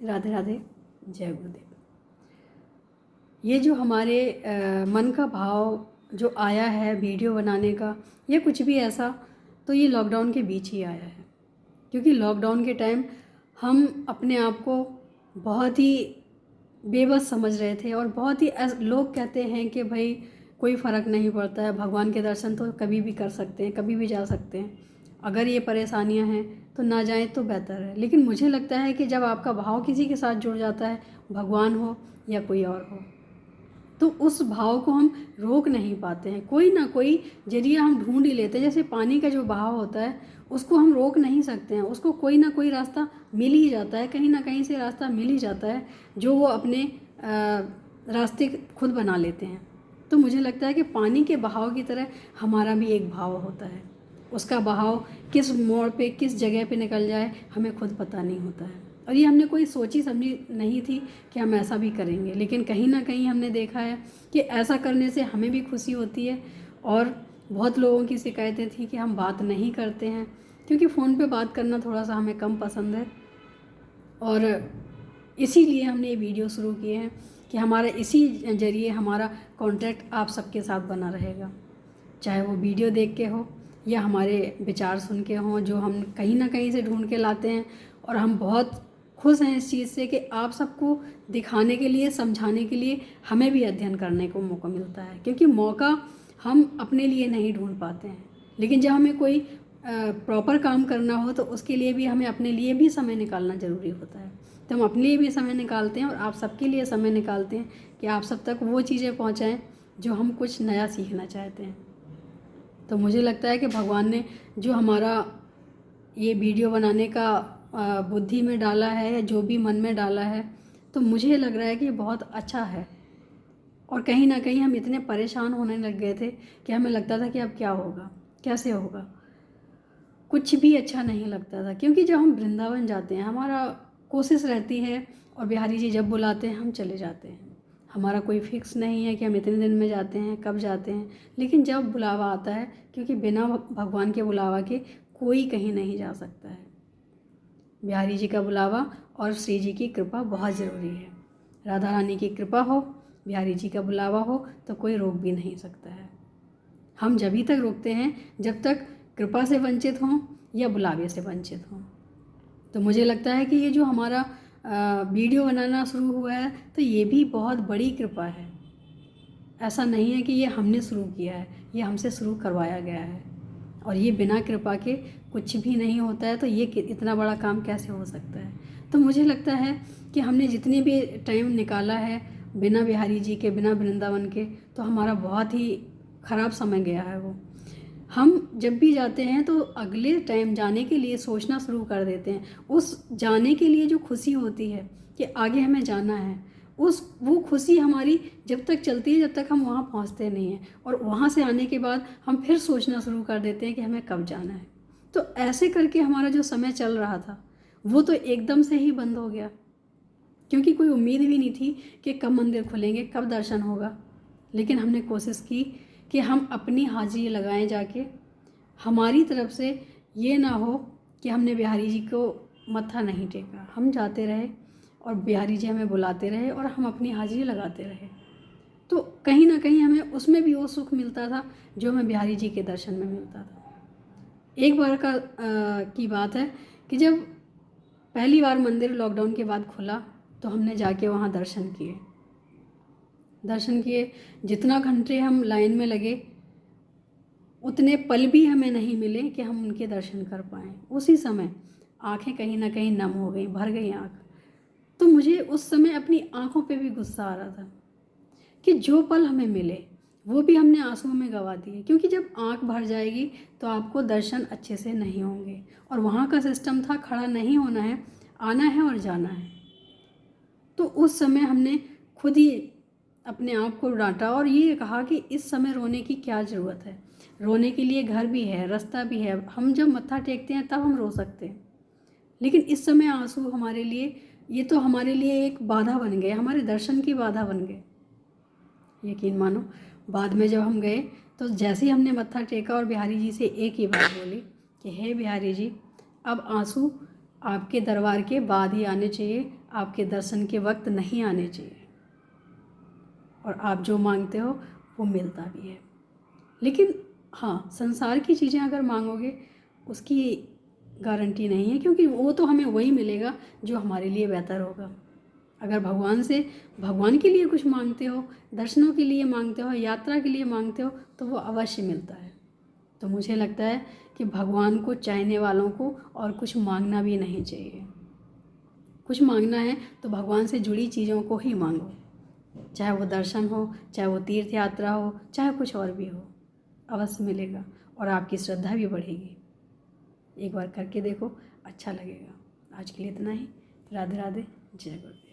राधे राधे, जय गुरुदेव। ये जो हमारे मन का भाव जो आया है वीडियो बनाने का या कुछ भी ऐसा, तो ये लॉकडाउन के बीच ही आया है। क्योंकि लॉकडाउन के टाइम हम अपने आप को बहुत ही बेबस समझ रहे थे और बहुत ही लोग कहते हैं कि भाई कोई फ़र्क नहीं पड़ता है, भगवान के दर्शन तो कभी भी कर सकते हैं, कभी भी जा सकते हैं, अगर ये परेशानियां हैं तो ना जाएं तो बेहतर है। लेकिन मुझे लगता है कि जब आपका भाव किसी के साथ जुड़ जाता है, भगवान हो या कोई और हो, तो उस भाव को हम रोक नहीं पाते हैं। कोई ना कोई जरिया हम ढूंढ ही लेते हैं। जैसे पानी का जो बहाव होता है उसको हम रोक नहीं सकते हैं, उसको कोई ना कोई रास्ता मिल ही जाता है, कहीं ना कहीं से रास्ता मिल ही जाता है जो वो अपने रास्ते खुद बना लेते हैं। तो मुझे लगता है कि पानी के बहाव की तरह हमारा भी एक भाव होता है, उसका बहाव किस मोड़ पे किस जगह पे निकल जाए हमें खुद पता नहीं होता है। और ये हमने कोई सोची समझी नहीं थी कि हम ऐसा भी करेंगे, लेकिन कहीं ना कहीं हमने देखा है कि ऐसा करने से हमें भी खुशी होती है। और बहुत लोगों की शिकायतें थी कि हम बात नहीं करते हैं, क्योंकि फ़ोन पे बात करना थोड़ा सा हमें कम पसंद है। और इसीलिए हमने ये वीडियो शुरू किए हैं कि हमारा इसी जरिए हमारा कॉन्टैक्ट आप सबके साथ बना रहेगा, चाहे वो वीडियो देख के हो या हमारे विचार सुन के हों जो हम कहीं ना कहीं से ढूंढ के लाते हैं। और हम बहुत खुश हैं इस चीज़ से कि आप सबको दिखाने के लिए, समझाने के लिए हमें भी अध्ययन करने को मौका मिलता है। क्योंकि मौका हम अपने लिए नहीं ढूंढ पाते हैं, लेकिन जब हमें कोई प्रॉपर काम करना हो तो उसके लिए भी हमें अपने लिए भी समय निकालना ज़रूरी होता है। तो हम अपने लिए भी समय निकालते हैं और आप सबके लिए समय निकालते हैं कि आप सब तक वो चीज़ें पहुँचाएँ जो हम कुछ नया सीखना चाहते हैं। तो मुझे लगता है कि भगवान ने जो हमारा ये वीडियो बनाने का बुद्धि में डाला है या जो भी मन में डाला है, तो मुझे लग रहा है कि ये बहुत अच्छा है। और कहीं ना कहीं हम इतने परेशान होने लग गए थे कि हमें लगता था कि अब क्या होगा, कैसे होगा, कुछ भी अच्छा नहीं लगता था। क्योंकि जब हम वृंदावन जाते हैं हमारा कोशिश रहती है और बिहारी जी जब बुलाते हैं हम चले जाते हैं। हमारा कोई फिक्स नहीं है कि हम इतने दिन में जाते हैं, कब जाते हैं, लेकिन जब बुलावा आता है, क्योंकि बिना भगवान के बुलावा के कोई कहीं नहीं जा सकता है। बिहारी जी का बुलावा और श्री जी की कृपा बहुत ज़रूरी है। राधा रानी की कृपा हो, बिहारी जी का बुलावा हो, तो कोई रोक भी नहीं सकता है। हम जभी तक रोकते हैं जब तक कृपा से वंचित हों या बुलावे से वंचित हों। तो मुझे लगता है कि ये जो हमारा वीडियो बनाना शुरू हुआ है, तो ये भी बहुत बड़ी कृपा है। ऐसा नहीं है कि ये हमने शुरू किया है, ये हमसे शुरू करवाया गया है। और ये बिना कृपा के कुछ भी नहीं होता है, तो ये इतना बड़ा काम कैसे हो सकता है। तो मुझे लगता है कि हमने जितने भी टाइम निकाला है बिना बिहारी जी के, बिना वृंदावन के, तो हमारा बहुत ही ख़राब समय गया है वो। हम जब भी जाते हैं तो अगले टाइम जाने के लिए सोचना शुरू कर देते हैं। उस जाने के लिए जो खुशी होती है कि आगे हमें जाना है, वो खुशी हमारी जब तक चलती है जब तक हम वहाँ पहुँचते नहीं हैं। और वहाँ से आने के बाद हम फिर सोचना शुरू कर देते हैं कि हमें कब जाना है। तो ऐसे करके हमारा जो समय चल रहा था वो तो एकदम से ही बंद हो गया, क्योंकि कोई उम्मीद भी नहीं थी कि कब मंदिर खुलेंगे, कब दर्शन होगा। लेकिन हमने कोशिश की कि हम अपनी हाजिरी लगाएं जाके। हमारी तरफ से ये ना हो कि हमने बिहारी जी को मत्था नहीं टेका, हम जाते रहे और बिहारी जी हमें बुलाते रहे और हम अपनी हाजिरी लगाते रहे। तो कहीं ना कहीं हमें उसमें भी वो सुख मिलता था जो हमें बिहारी जी के दर्शन में मिलता था। एक बार की बात है कि जब पहली बार मंदिर लॉकडाउन के बाद खुला तो हमने जाके वहाँ दर्शन किए। जितना घंटे हम लाइन में लगे उतने पल भी हमें नहीं मिले कि हम उनके दर्शन कर पाएँ। उसी समय आंखें कहीं ना कहीं नम हो गई, भर गई आँख। तो मुझे उस समय अपनी आंखों पे भी गुस्सा आ रहा था कि जो पल हमें मिले वो भी हमने आंसुओं में गंवा दिए। क्योंकि जब आंख भर जाएगी तो आपको दर्शन अच्छे से नहीं होंगे। और वहाँ का सिस्टम था खड़ा नहीं होना है, आना है और जाना है। तो उस समय हमने खुद ही अपने आप को डांटा और ये कहा कि इस समय रोने की क्या ज़रूरत है। रोने के लिए घर भी है, रास्ता भी है। हम जब मत्था टेकते हैं तब हम रो सकते हैं, लेकिन इस समय आंसू हमारे लिए, ये तो हमारे लिए एक बाधा बन गए, हमारे दर्शन की बाधा बन गए। यकीन मानो बाद में जब हम गए तो जैसे ही हमने मत्था टेका और बिहारी जी से एक ही बात बोली कि हे बिहारी जी, अब आंसू आपके दरबार के बाद ही आने चाहिए, आपके दर्शन के वक्त नहीं आने चाहिए। और आप जो मांगते हो वो मिलता भी है। लेकिन हाँ, संसार की चीज़ें अगर मांगोगे उसकी गारंटी नहीं है, क्योंकि वो तो हमें वही मिलेगा जो हमारे लिए बेहतर होगा। अगर भगवान के लिए कुछ मांगते हो, दर्शनों के लिए मांगते हो, यात्रा के लिए मांगते हो, तो वो अवश्य मिलता है। तो मुझे लगता है कि भगवान को चाहने वालों को और कुछ मांगना भी नहीं चाहिए। कुछ मांगना है तो भगवान से जुड़ी चीज़ों को ही मांगो, चाहे वो दर्शन हो, चाहे वो तीर्थ यात्रा हो, चाहे कुछ और भी हो, अवश्य मिलेगा और आपकी श्रद्धा भी बढ़ेगी। एक बार करके देखो, अच्छा लगेगा। आज के लिए इतना ही। राधे राधे, जय गुरुदेव।